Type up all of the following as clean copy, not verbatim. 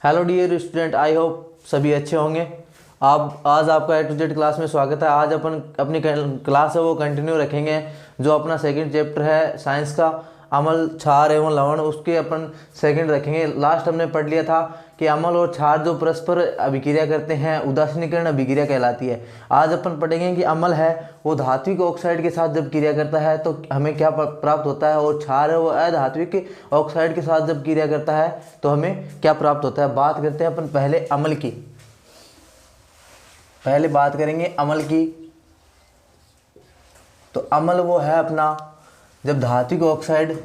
Hello dear student, I hope सभी अच्छे होंगे। आप आज आपका A to Z क्लास में स्वागत है। आज अपन अपनी क्लास है वो कंटिन्यू रखेंगे। जो अपना सेकंड चैप्टर है साइंस का, अम्ल, क्षार एवं लवण, उसके अपन सेकंड रखेंगे। लास्ट हमने पढ़ लिया था कि अम्ल और क्षार जो परस्पर अभिक्रिया करते हैं उदासीनीकरण अभिक्रिया कहलाती है। आज अपन पढ़ेंगे कि अम्ल है वो धात्विक ऑक्साइड के साथ जब क्रिया करता है तो हमें क्या प्राप्त होता है, और क्षार है वो अधात्विक ऑक्साइड के साथ जब क्रिया करता है तो हमें क्या प्राप्त होता है। बात करते हैं अपन पहले अम्ल की। पहले बात करेंगे अम्ल की। तो अम्ल वो है अपना जब धात्विक ऑक्साइड,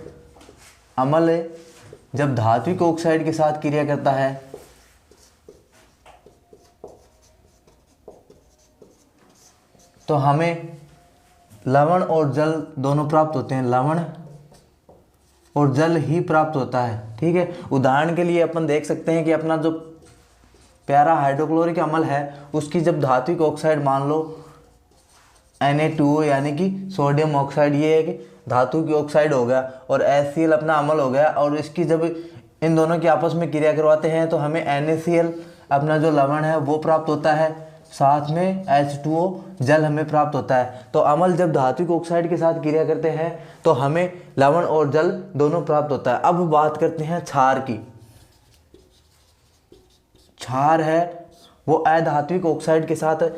अम्ल जब धात्विक ऑक्साइड के साथ क्रिया करता है तो हमें लवण और जल दोनों प्राप्त होते हैं। लवण और जल ही प्राप्त होता है, ठीक है। उदाहरण के लिए अपन देख सकते हैं कि अपना जो प्यारा हाइड्रोक्लोरिक अम्ल है उसकी जब धात्विक ऑक्साइड मान लो Na2O यानी कि सोडियम ऑक्साइड, ये एक धातु की ऑक्साइड हो गया, और HCl अपना अम्ल हो गया, और इसकी जब इन दोनों की आपस में क्रिया करवाते हैं तो हमें NaCl अपना जो लवण है वो प्राप्त होता है, साथ में H2O जल हमें प्राप्त होता है। तो अम्ल जब धात्विक ऑक्साइड के साथ क्रिया करते हैं तो हमें लवण और जल दोनों प्राप्त होता है। अब बात करते हैं क्षार की। क्षार है वो अधात्विक ऑक्साइड के साथ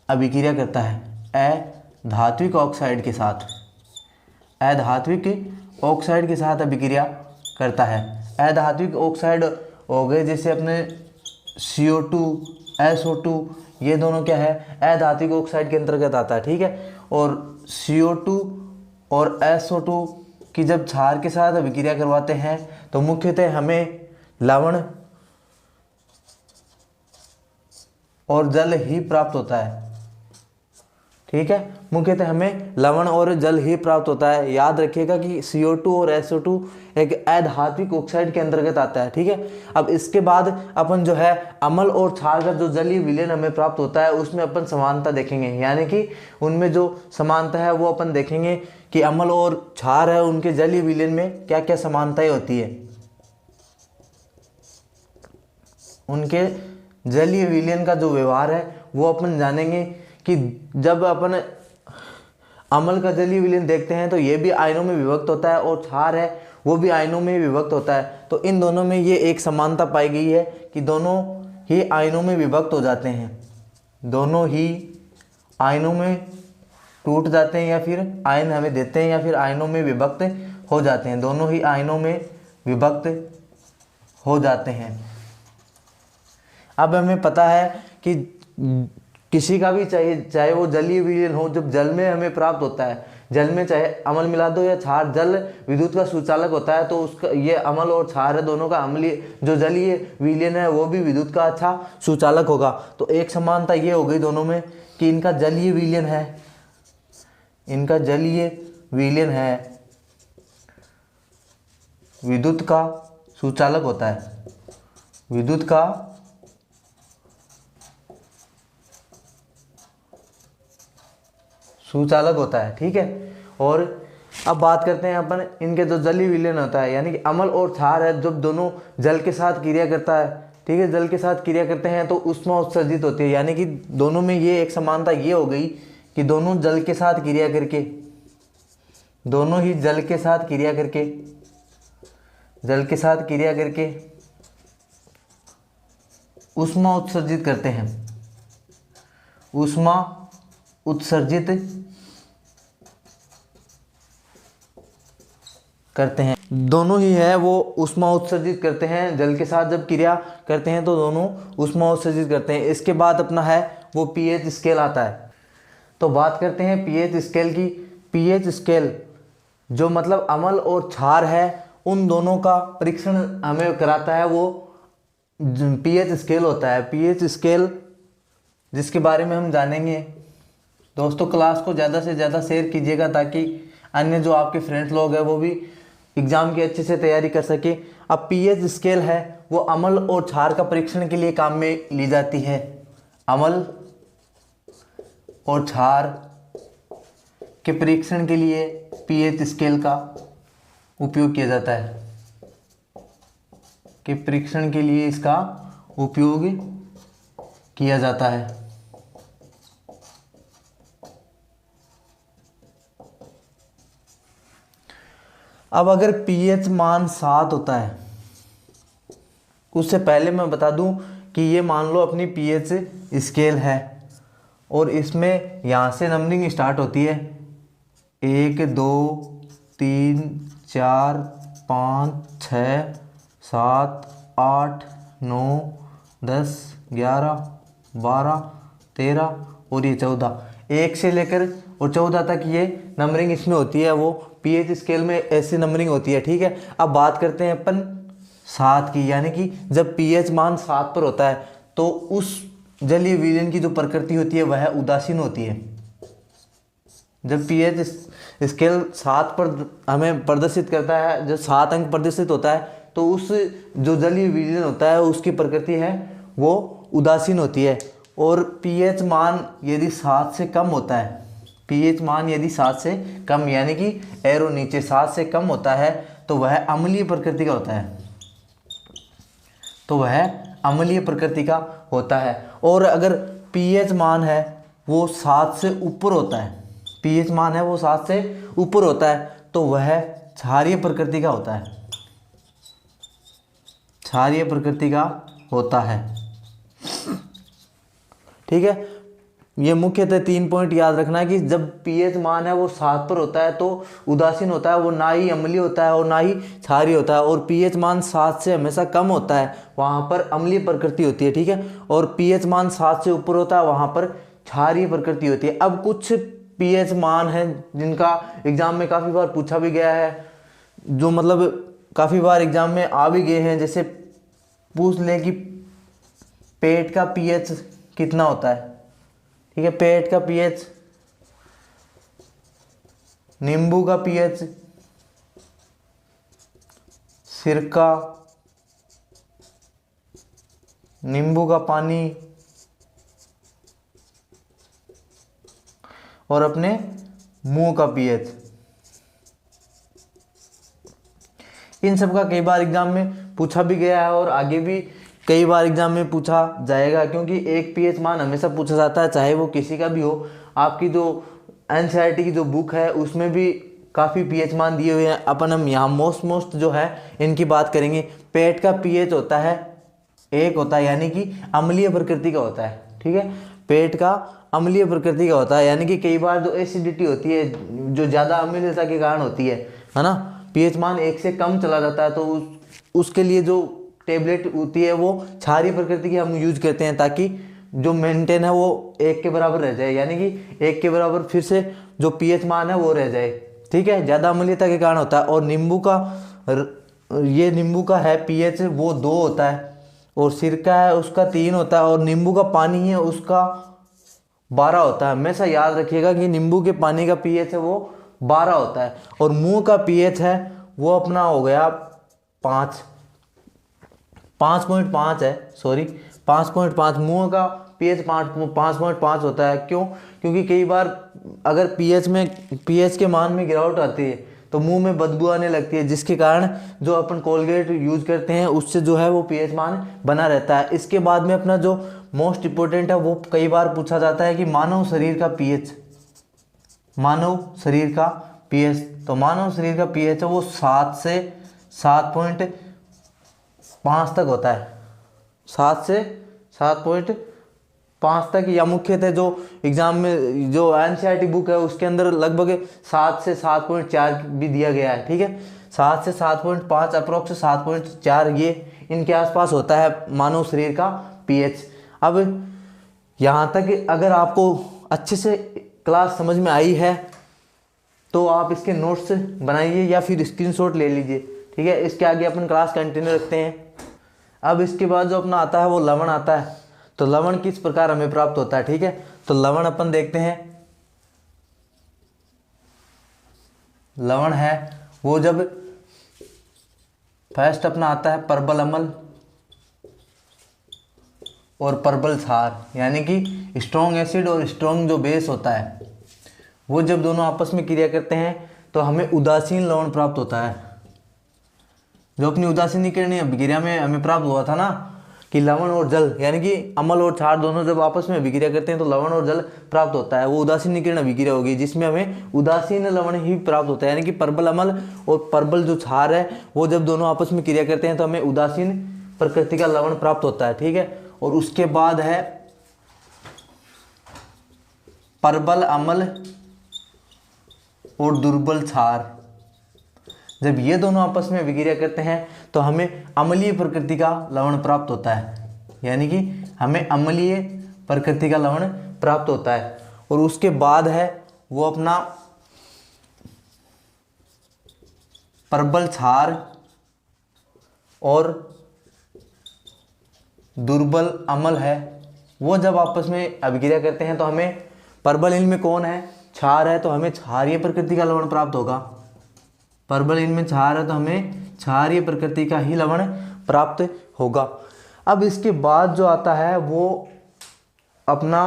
अभिक्रिया करता है। अधात्विक ऑक्साइड के साथ, अधात्विक ऑक्साइड के साथ अभिक्रिया करता है। अधात्विक ऑक्साइड हो गए जैसे अपने CO2, SO2, ये दोनों क्या है, अधात्विक ऑक्साइड के अंतर्गत आता है, ठीक है। और CO2 और SO2 की जब क्षार के साथ अभिक्रिया करवाते हैं तो मुख्यतः हमें लवण और जल ही प्राप्त होता है, ठीक है। मुख्यतः हमें लवण और जल ही प्राप्त होता है। याद रखिएगा कि CO2 और SO2 एक अधात्विक ऑक्साइड के अंतर्गत आता है, ठीक है। अब इसके बाद अपन जो है अम्ल और क्षार का जो जलीय विलयन हमें प्राप्त होता है उसमें अपन समानता देखेंगे, यानी कि उनमें जो समानता है वो अपन देखेंगे कि अम्ल और क्षार है उनके जलीय विलयन में क्या क्या समानताएं होती है। उनके जलीय विलयन का जो व्यवहार है वो अपन जानेंगे कि जब अपन अम्ल का जलीय विलयन देखते हैं तो ये भी आयनों में विभक्त होता है, और क्षार है वो भी आयनों में विभक्त होता है। तो इन दोनों में ये एक समानता पाई गई है कि दोनों ही आयनों में विभक्त हो जाते हैं, दोनों ही आयनों में टूट जाते हैं, या फिर आयन हमें देते हैं, या फिर आयनों में विभक्त हो जाते हैं। दोनों ही आयनों में विभक्त हो जाते हैं। अब हमें पता है कि किसी का भी चाहे वो जलीय विलयन हो, जब जल में हमें प्राप्त होता है, जल में चाहे अम्ल मिला दो या क्षार, जल विद्युत का सुचालक होता है, तो उसका ये अम्ल और क्षार है दोनों का अम्लीय जो जलीय विलयन है वो भी विद्युत का अच्छा सुचालक होगा। तो एक समानता ये हो गई दोनों में कि इनका जलीय विलयन है, इनका जलीय विलयन है विद्युत का सुचालक होता है, विद्युत का सुचालक होता है, ठीक है। और अब बात करते हैं अपन इनके जो जलीय विलयन होता है, यानी कि अम्ल और क्षार है जब दोनों जल के साथ क्रिया करता है, ठीक है, जल के साथ क्रिया करते हैं तो ऊष्मा उत्सर्जित होती है। यानी कि दोनों में ये एक समानता ये हो गई कि दोनों जल के साथ क्रिया करके, दोनों ही जल के साथ क्रिया करके, जल के साथ क्रिया करके ऊष्मा उत्सर्जित करते हैं, ऊष्मा उत्सर्जित करते हैं। दोनों ही है वो ऊष्मा उत्सर्जित करते हैं, जल के साथ जब क्रिया करते हैं तो दोनों ऊष्मा उत्सर्जित करते हैं। इसके बाद अपना है वो pH स्केल आता है। तो बात करते हैं pH स्केल की। pH स्केल जो मतलब अम्ल और क्षार है उन दोनों का परीक्षण हमें कराता है, वो pH स्केल होता है। pH स्केल जिसके बारे में हम जानेंगे। दोस्तों क्लास को ज़्यादा से ज़्यादा शेयर कीजिएगा ताकि अन्य जो आपके फ्रेंड्स लोग हैं वो भी एग्ज़ाम की अच्छे से तैयारी कर सके। अब pH स्केल है वो अम्ल और क्षार का परीक्षण के लिए काम में ली जाती है। अम्ल और क्षार के परीक्षण के लिए pH स्केल का उपयोग किया जाता है, के परीक्षण के लिए इसका उपयोग किया जाता है। अब अगर pH मान 7 होता है, उससे पहले मैं बता दूं कि ये मान लो अपनी pH स्केल है और इसमें यहाँ से नंबरिंग स्टार्ट होती है 1 2 3 4 5 6 7 8 9 10 11 12 13 और ये 14, 1 से लेकर और 14 तक ये नंबरिंग इसमें होती है, वो pH स्केल में ऐसी नंबरिंग होती है। ठीक है, अब बात करते हैं अपन 7 की, यानी कि जब pH मान 7 पर होता है तो उस जलीय विलयन की जो प्रकृति होती है वह उदासीन होती है। जब pH स्केल 7 पर हमें प्रदर्शित करता है, जब 7 अंक प्रदर्शित होता है तो उस जो जलीय विलयन होता है उसकी प्रकृति है वो उदासीन होती है। और pH मान यदि 7 से कम होता है, pH मान यदि 7 से कम यानी कि एरो नीचे 7 से कम होता है तो वह अम्लीय प्रकृति का होता है, तो वह अम्लीय प्रकृति का होता है। और अगर pH मान है वो 7 से ऊपर होता है, pH मान है वो 7 से ऊपर होता है तो वह क्षारीय प्रकृति का होता है, क्षारीय प्रकृति का होता है। ठीक है, ये मुख्यतः 3 पॉइंट याद रखना है कि जब pH मान है वो 7 पर होता है तो उदासीन होता है, वो ना ही अम्लीय होता है और ना ही क्षारीय होता है। और pH मान 7 से हमेशा कम होता है, वहाँ पर अम्लीय प्रकृति होती है। ठीक है, और pH मान 7 से ऊपर होता है वहाँ पर क्षारीय प्रकृति होती है। अब कुछ pH मान है जिनका एग्जाम में काफ़ी बार पूछा भी गया है, जो मतलब काफ़ी बार एग्जाम में आ भी गए हैं। जैसे पूछ ले कि पेट का pH कितना होता है। ठीक है, पेट का pH, नींबू का pH, सिरका, नींबू का पानी और अपने मुंह का pH, इन सब का कई बार एग्जाम में पूछा भी गया है और आगे भी कई बार एग्जाम में पूछा जाएगा, क्योंकि एक pH मान हमेशा पूछा जाता है, चाहे वो किसी का भी हो। आपकी जो NCERT की जो बुक है उसमें भी काफ़ी pH मान दिए हुए हैं। अपन हम यहाँ मोस्ट जो है इनकी बात करेंगे। पेट का pH होता है 1 होता है, यानी कि अम्लीय प्रकृति का होता है। ठीक है, पेट का अम्लीय प्रकृति का होता है, यानी कि कई बार जो एसिडिटी होती है जो ज़्यादा अम्लीयता के कारण होती है ना, pH मान 1 से कम चला जाता है तो उसके लिए जो टेबलेट होती है वो क्षारीय प्रकृति की हम यूज करते हैं, ताकि जो मेंटेन है वो 1 के बराबर रह जाए, यानी कि 1 के बराबर फिर से जो pH मान है वो रह जाए। ठीक है, ज़्यादा अम्लीयता के कारण होता है। और नींबू का है pH वो 2 होता है, और सिरका है उसका 3 होता है, और नींबू का पानी है उसका 12 होता है। हमेशा याद रखिएगा कि नींबू के पानी का pH है वो 12 होता है। और मुंह का pH है वो अपना हो गया 5.5 है, सॉरी 5.5। मुंह का pH 5.5 होता है। क्यों? क्योंकि कई बार अगर pH के मान में गिरावट आती है तो मुंह में बदबू आने लगती है, जिसके कारण जो अपन कोलगेट यूज करते हैं उससे जो है वो pH मान बना रहता है। इसके बाद में अपना जो मोस्ट इम्पोर्टेंट है वो कई बार पूछा जाता है कि मानव शरीर का pH, मानव शरीर का pH। तो मानव शरीर का pH है वो 7 से 7.5 तक होता है, 7 से 7.5 तक। या मुख्यतः जो एग्जाम में जो NCERT बुक है उसके अंदर लगभग 7 से 7.4 भी दिया गया है। ठीक है, 7 से 7.5 अप्रोक्स 7.4 ये इनके आसपास होता है मानव शरीर का pH। अब यहाँ तक अगर आपको अच्छे से क्लास समझ में आई है तो आप इसके नोट्स बनाइए या फिर स्क्रीनशॉट ले लीजिए। ठीक है, इसके आगे अपन क्लास कंटिन्यू रखते हैं। अब इसके बाद जो अपना आता है वो लवण आता है। तो लवण किस प्रकार हमें प्राप्त होता है। ठीक है, तो लवण अपन देखते हैं। लवण है वो जब फर्स्ट अपना आता है परबल अम्ल और परबल क्षार, यानी कि स्ट्रॉन्ग एसिड और स्ट्रॉन्ग जो बेस होता है वो जब दोनों आपस में क्रिया करते हैं तो हमें उदासीन लवण प्राप्त होता है। जो अपनी उदासीनीकरण अभिक्रिया में हमें प्राप्त हुआ था ना कि लवण और जल, यानी कि अम्ल और क्षार दोनों जब आपस में अभिक्रिया करते हैं तो लवण और जल प्राप्त होता है, वो उदासीनीकरण अभिक्रिया होगी, जिसमें हमें उदासीन लवण ही प्राप्त होता है। यानी कि परबल अम्ल और परबल जो क्षार है वो जब दोनों आपस में क्रिया करते हैं तो हमें उदासीन प्रकृति का लवण प्राप्त होता है। ठीक है, और उसके बाद है परबल अम्ल और दुर्बल क्षार। जब ये दोनों आपस में अभिक्रिया करते हैं तो हमें अम्लीय प्रकृति का लवण प्राप्त होता है, यानी कि हमें अम्लीय प्रकृति का लवण प्राप्त होता है। और उसके बाद है वो अपना परबल क्षार और दुर्बल अम्ल है, वो जब आपस में अभिक्रिया करते हैं तो हमें परबल इनमें कौन है, क्षार है, तो हमें क्षारीय प्रकृति का लवण प्राप्त होगा। परबल इनमें क्षार है तो हमें क्षारीय प्रकृति का ही लवण प्राप्त होगा। अब इसके बाद जो आता है वो अपना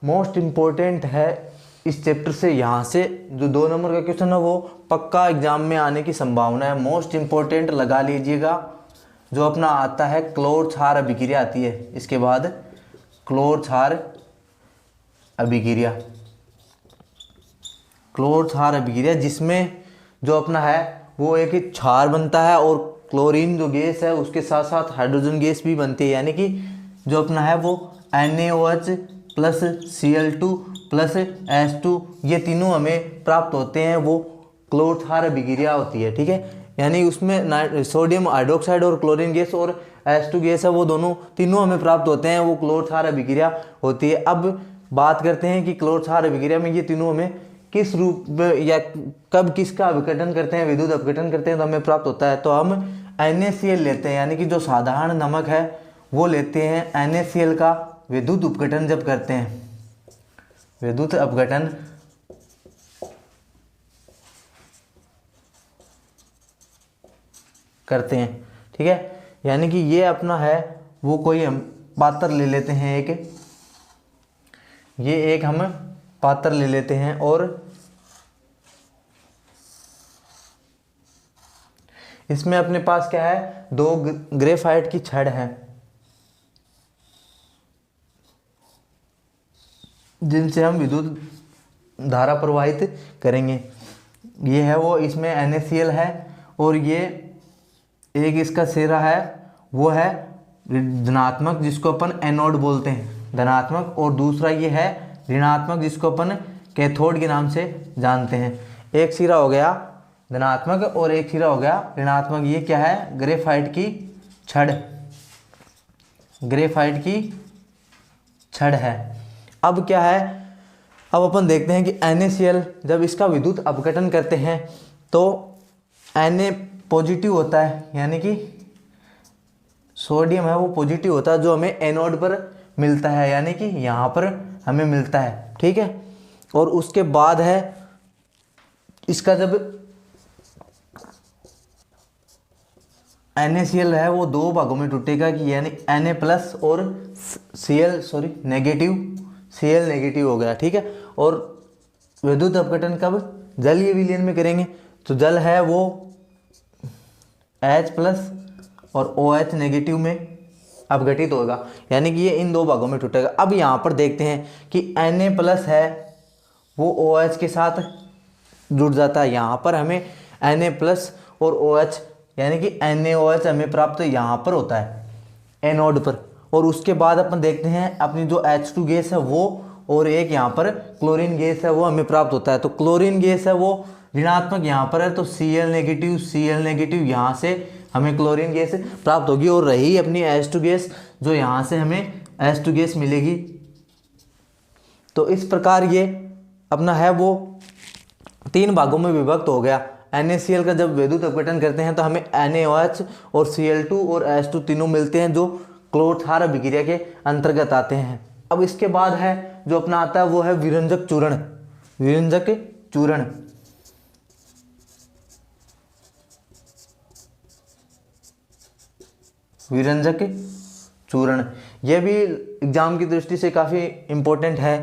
मोस्ट इम्पोर्टेंट है इस चैप्टर से, यहाँ से जो 2 नंबर का क्वेश्चन है वो पक्का एग्जाम में आने की संभावना है। मोस्ट इम्पोर्टेंट लगा लीजिएगा, जो अपना आता है क्लोर क्षार अभिक्रिया आती है, इसके बाद क्लोर क्षार अभिक्रिया, क्लोर क्षार अभिक्रिया जिसमें जो अपना है वो एक ही क्षार बनता है और क्लोरीन जो गैस है उसके साथ साथ हाइड्रोजन गैस भी बनती है, यानी कि जो अपना है वो NaOH plus Cl2 plus H2 ये तीनों हमें प्राप्त होते हैं, वो क्लोर क्षार अभिक्रिया होती है। ठीक है, यानी उसमें सोडियम हाइड्रोक्साइड और क्लोरीन गैस और H2 गैस है, वो दोनों तीनों हमें प्राप्त होते हैं, वो क्लोर क्षार अभिक्रिया होती है। अब बात करते हैं कि क्लोर क्षार अभिक्रिया में ये तीनों हमें किस रूप में या कब किसका अपघटन करते हैं, विद्युत अपघटन करते हैं तो हमें प्राप्त होता है। तो हम NaCl लेते हैं, यानी कि जो साधारण नमक है वो लेते हैं, NaCl का विद्युत अपघटन जब करते हैं, विद्युत अपघटन करते हैं। ठीक है, यानी कि ये अपना है वो कोई हम पात्र ले लेते हैं, ये एक हम पात्र ले लेते हैं और इसमें अपने पास क्या है, 2 ग्रेफाइट की छड़ है जिनसे हम विद्युत धारा प्रवाहित करेंगे। ये है वो, इसमें NaCl है और ये एक इसका सिरा है वो है धनात्मक जिसको अपन एनोड बोलते हैं, धनात्मक, और दूसरा ये है ऋणात्मक जिसको अपन कैथोड के नाम से जानते हैं। एक सिरा हो गया धनात्मक और एक सिरा हो गया ऋणात्मक। ये क्या है, ग्रेफाइट की छड़, ग्रेफाइट की छड़ है। अब क्या है, अब अपन देखते हैं कि NaCl जब इसका विद्युत अपघटन करते हैं तो Na पॉजिटिव होता है, यानी कि सोडियम है वो पॉजिटिव होता है जो हमें एनोड पर मिलता है, यानी कि यहाँ पर हमें मिलता है। ठीक है, और उसके बाद है इसका जब NaCl है वो 2 भागों में टूटेगा, कि यानी Na प्लस और नेगेटिव, Cl नेगेटिव हो गया। ठीक है, और विद्युत अपघटन कब जलीय विलयन में करेंगे तो जल है वो H प्लस और OH नेगेटिव में अपघटित होगा, यानी कि ये इन 2 भागों में टूटेगा। अब यहाँ पर देखते हैं कि Na प्लस है वो OH के साथ जुड़ जाता है, यहाँ पर हमें Na प्लस और OH यानी कि NaOH हमें प्राप्त यहाँ पर होता है एनोड पर। और उसके बाद अपन देखते हैं अपनी जो H2 गैस है वो और एक यहाँ पर क्लोरीन गैस है वो हमें प्राप्त होता है। तो क्लोरीन गैस है वो ऋणात्मक यहाँ पर है तो Cl नेगेटिव यहाँ से हमें क्लोरीन गैस प्राप्त होगी, और रही अपनी H2 गैस जो यहाँ से हमें H2 गैस मिलेगी। तो इस प्रकार ये अपना है वो 3 भागों में विभक्त हो गया। NaCl का जब विद्युत अपघटन करते हैं तो हमें NaOH और Cl2 और H2 तीनों मिलते हैं जो क्लोर क्षार अभिक्रिया के अंतर्गत आते हैं। अब इसके बाद है जो अपना आता है वो है विरंजक चूर्ण, विरंजक चूर्ण। विरंजक चूर्ण यह भी एग्जाम की दृष्टि से काफ़ी इम्पोर्टेंट है।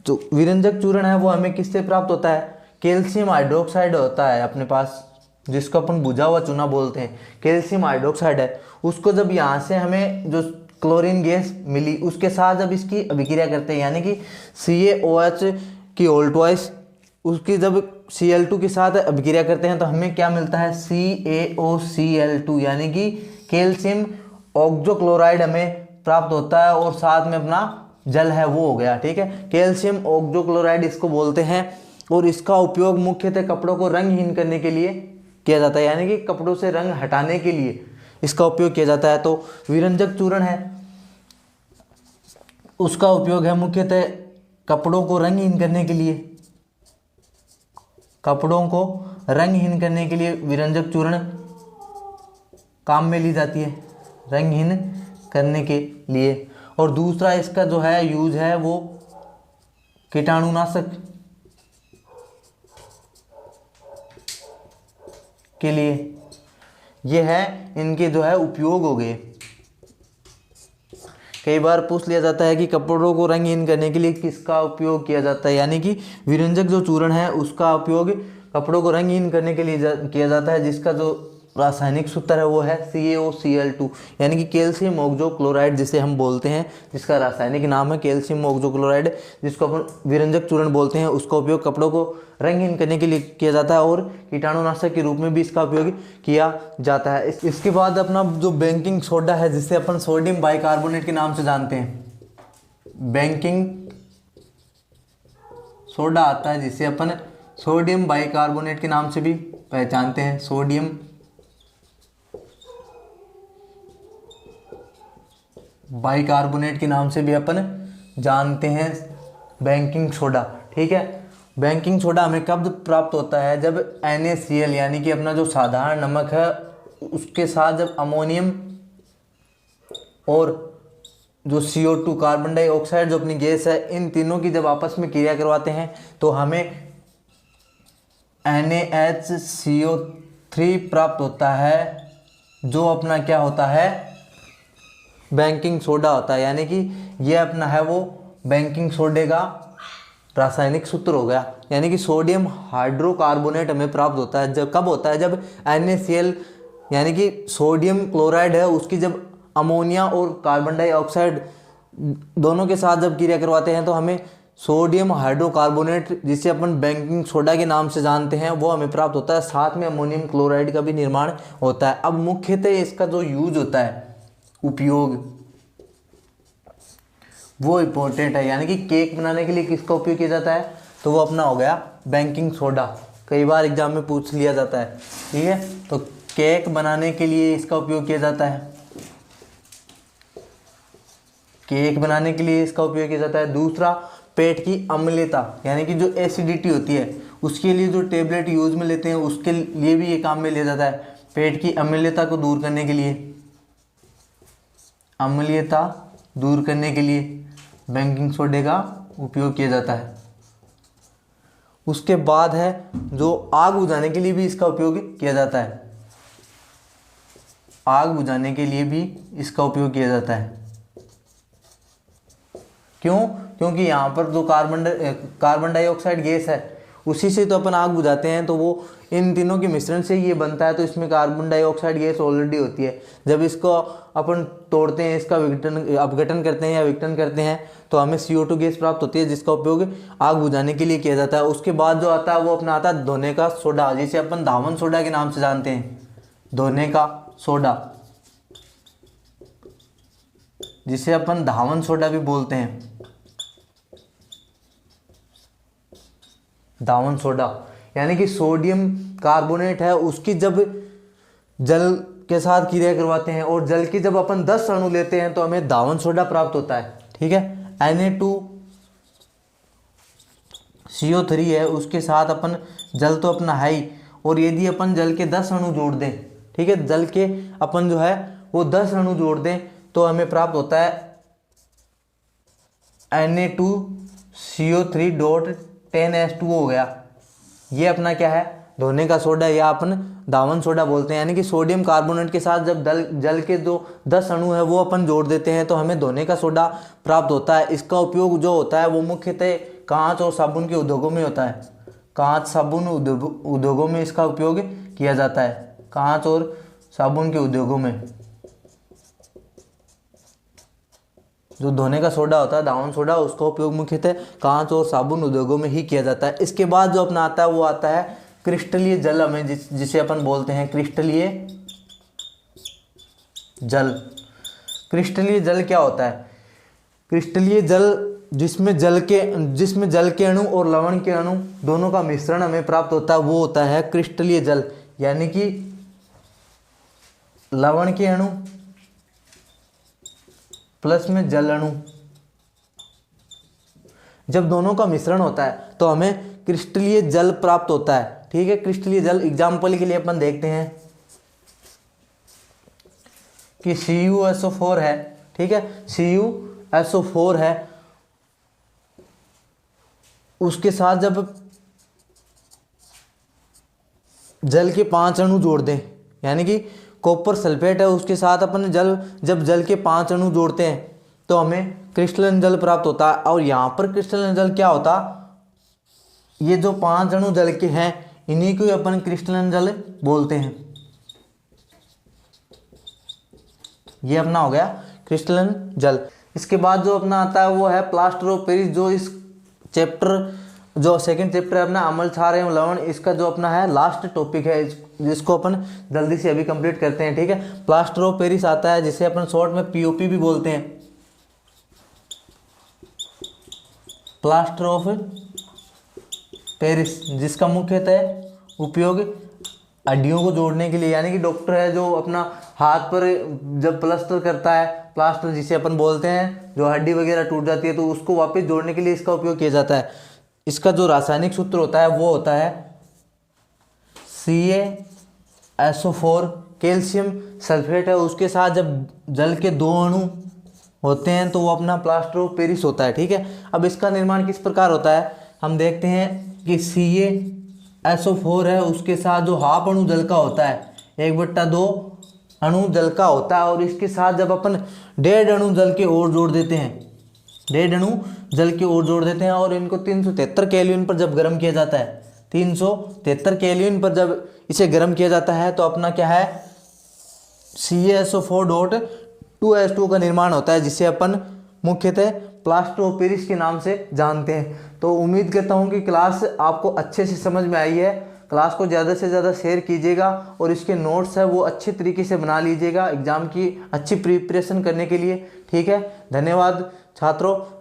तो विरंजक चूर्ण है वो हमें किससे प्राप्त होता है, कैल्शियम हाइड्रोक्साइड होता है अपने पास, जिसको अपन बुझा हुआ चूना बोलते हैं, कैल्शियम हाइड्रोक्साइड है, उसको जब यहाँ से हमें जो क्लोरीन गैस मिली उसके साथ जब इसकी अभिक्रिया करते हैं, यानी कि CaOH की होल ट्वाइस उसकी जब Cl2 के साथ अभिक्रिया करते हैं तो हमें क्या मिलता है, CaOCl2, यानी कि कैल्शियम ऑक्सोक्लोराइड हमें प्राप्त होता है और साथ में अपना जल है वो हो गया। ठीक है, कैल्शियम ऑक्सोक्लोराइड इसको बोलते हैं और इसका उपयोग मुख्यतः कपड़ों को रंगहीन करने के लिए किया जाता है, यानी कि कपड़ों से रंग हटाने के लिए इसका उपयोग किया जाता है। तो विरंजक चूर्ण है उसका उपयोग है मुख्यतः कपड़ों को रंगहीन करने के लिए, कपड़ों को रंगहीन करने के लिए विरंजक चूर्ण काम में ली जाती है, रंगहीन करने के लिए। और दूसरा इसका जो है यूज है वो कीटाणुनाशक के लिए, ये है इनके जो है उपयोग हो गए। कई बार पूछ लिया जाता है कि कपड़ों को रंगहीन करने के लिए किसका उपयोग किया जाता है, यानी कि विरंजक जो चूर्ण है उसका उपयोग कपड़ों को रंगहीन करने के लिए किया जाता है, जिसका जो रासायनिक सूत्र है वो है CaOCl2, यानी कि कैल्शियम ऑक्सोक्लोराइड जिसे हम बोलते हैं, जिसका रासायनिक नाम है कैल्शियम ऑक्सोक्लोराइड, जिसको अपन विरंजक चूर्ण बोलते हैं। उसका उपयोग कपड़ों को रंगहीन करने के लिए किया जाता है और कीटाणुनाशक के रूप में भी इसका उपयोग किया जाता है। इसके बाद अपना जो बेकिंग सोडा है जिसे अपन सोडियम बाइकार्बोनेट के नाम से जानते हैं, बेकिंग सोडा आता है जिसे अपन सोडियम बाइकार्बोनेट के नाम से भी पहचानते हैं, सोडियम बाइकार्बोनेट के नाम से भी अपन जानते हैं बेकिंग सोडा। ठीक है, बेकिंग सोडा हमें कब प्राप्त होता है, जब NaCl यानी कि अपना जो साधारण नमक है उसके साथ जब अमोनियम और जो CO2 कार्बन डाइऑक्साइड जो अपनी गैस है, इन तीनों की जब आपस में क्रिया करवाते हैं तो हमें NaHCO3 प्राप्त होता है, जो अपना क्या होता है, बेकिंग सोडा होता है। यानी कि ये अपना है वो बेकिंग सोडे का रासायनिक सूत्र हो गया, यानी कि सोडियम हाइड्रोकार्बोनेट हमें प्राप्त होता है जब कब होता है, जब NaCl यानी कि सोडियम क्लोराइड है उसकी जब अमोनिया और कार्बन डाइऑक्साइड दोनों के साथ जब क्रिया करवाते हैं तो हमें सोडियम हाइड्रोकार्बोनेट जिसे अपन बेकिंग सोडा के नाम से जानते हैं वो हमें प्राप्त होता है, साथ में अमोनियम क्लोराइड का भी निर्माण होता है। अब मुख्यतः इसका जो यूज होता है, उपयोग, वो इम्पोर्टेंट है, यानी कि केक बनाने के लिए किसका उपयोग किया जाता है, तो वो अपना हो गया बेकिंग सोडा, कई बार एग्जाम में पूछ लिया जाता है। ठीक है, तो केक बनाने के लिए इसका उपयोग किया जाता है, केक बनाने के लिए इसका उपयोग किया जाता है। दूसरा, पेट की अम्लता यानी कि जो एसिडिटी होती है उसके लिए जो टेबलेट यूज में लेते हैं उसके लिए भी ये काम में लिया जाता है, पेट की अम्लता को दूर करने के लिए, अम्लीयता दूर करने के लिए बेकिंग सोडे का उपयोग किया जाता है। उसके बाद है जो आग बुझाने के लिए भी इसका उपयोग किया जाता है, आग बुझाने के लिए भी इसका उपयोग किया जाता है। क्यों? क्योंकि यहाँ पर जो कार्बन डाइऑक्साइड गैस है उसी से तो अपन आग बुझाते हैं, तो वो इन तीनों के मिश्रण से ये बनता है, तो इसमें कार्बन डाइऑक्साइड गैस ऑलरेडी होती है। जब इसको अपन तोड़ते हैं, इसका अपघटन करते हैं या विघटन करते हैं तो हमें CO2 गैस प्राप्त होती है, जिसका उपयोग आग बुझाने के लिए किया जाता है। उसके बाद जो आता है वो अपना आता है धोने का सोडा, जिसे अपन धावन सोडा के नाम से जानते हैं, धोने का सोडा, जिसे अपन धावन सोडा भी बोलते हैं, धावन सोडा। यानी कि सोडियम कार्बोनेट है उसकी जब जल के साथ क्रिया करवाते हैं और जल की जब अपन 10 अणु लेते हैं तो हमें धावन सोडा प्राप्त होता है। ठीक है, Na2CO3 है उसके साथ अपन जल तो अपना है ही, और यदि अपन जल के 10 अणु जोड़ दें, ठीक है, जल के अपन जो है वो 10 अणु जोड़ दें तो हमें प्राप्त होता है Na2CO3.10H2 हो गया। ये अपना क्या है, धोने का सोडा या अपन धावन सोडा बोलते हैं। यानी कि सोडियम कार्बोनेट के साथ जब जल के जो 10 अणु है वो अपन जोड़ देते हैं तो हमें धोने का सोडा प्राप्त होता है। इसका उपयोग जो होता है वो मुख्यतः कांच और साबुन के उद्योगों में होता है, कांच साबुन उद्योगों में इसका उपयोग किया जाता है कांच और साबुन के उद्योगों में। जो धोने का सोडा होता है, दावन सोडा, उसका उपयोग मुख्यतः कांच और साबुन उद्योगों में ही किया जाता है। इसके बाद जो अपना आता है वो आता है क्रिस्टलीय जल, हमें जिसे अपन बोलते हैं क्रिस्टलीय जल। क्रिस्टलीय जल क्या होता है? क्रिस्टलीय जल जिसमें जल के अणु और लवण के अणु दोनों का मिश्रण हमें प्राप्त होता है, वो होता है क्रिस्टलीय जल। यानी कि लवण के अणु प्लस में जल अणु, जब दोनों का मिश्रण होता है तो हमें क्रिस्टलीय जल प्राप्त होता है। ठीक है, क्रिस्टलीय जल एग्जाम्पल के लिए अपन देखते हैं कि CuSO4 है। ठीक है, CuSO4 है, उसके साथ जब जल के 5 अणु जोड़ दें, यानी कि कॉपर सल्फेट है, उसके साथ अपन जब जल के 5 अणु जोड़ते हैं तो हमें क्रिस्टलन जल प्राप्त होता है। और यहाँ पर क्रिस्टलन जल क्या होता, ये जो 5 अणु जल के हैं इन्हीं को अपन क्रिस्टलन जल बोलते हैं। ये अपना हो गया क्रिस्टलन जल। इसके बाद जो अपना आता है वो है प्लास्टर ऑफ पेरिस, जो इस चैप्टर जो सेकंड चैप्टर है अपना अम्ल क्षार एवं लवण, इसका जो अपना है लास्ट टॉपिक है, जिसको अपन जल्दी से अभी कंप्लीट करते हैं। ठीक है, प्लास्टर ऑफ पेरिस आता है, जिसे अपन शॉर्ट में POP भी बोलते हैं। प्लास्टर ऑफ पेरिस, जिसका मुख्यतः उपयोग हड्डियों को जोड़ने के लिए, यानी कि डॉक्टर है जो अपना हाथ पर जब प्लास्टर करता है, प्लास्टर जिसे अपन बोलते हैं, जो हड्डी वगैरह टूट जाती है तो उसको वापस जोड़ने के लिए इसका उपयोग किया जाता है। इसका जो रासायनिक सूत्र होता है वो होता है CaSO4, कैल्शियम सल्फेट है, उसके साथ जब जल के 2 अणु होते हैं तो वो अपना प्लास्टर ऑफ पेरिस होता है। ठीक है, अब इसका निर्माण किस प्रकार होता है हम देखते हैं कि CaSO4 है, उसके साथ जो हाफ अणु जल का होता है, 1/2 अणु जल का होता है, और इसके साथ जब अपन 1.5 अणु जल के और जोड़ देते हैं, 1.5 अणु जल की ओर जोड़ देते हैं, और इनको 373 केल्विन पर जब गर्म किया जाता है, 373 केल्विन पर जब इसे गर्म किया जाता है तो अपना क्या है CaSO4.2H2 का निर्माण होता है, जिसे अपन मुख्यतः प्लास्टर ऑफ पेरिस के नाम से जानते हैं। तो उम्मीद करता हूँ कि क्लास आपको अच्छे से समझ में आई है। क्लास को ज़्यादा से ज़्यादा शेयर कीजिएगा और इसके नोट्स है वो अच्छे तरीके से बना लीजिएगा एग्ज़ाम की अच्छी प्रिपरेशन करने के लिए। ठीक है, धन्यवाद छात्रों।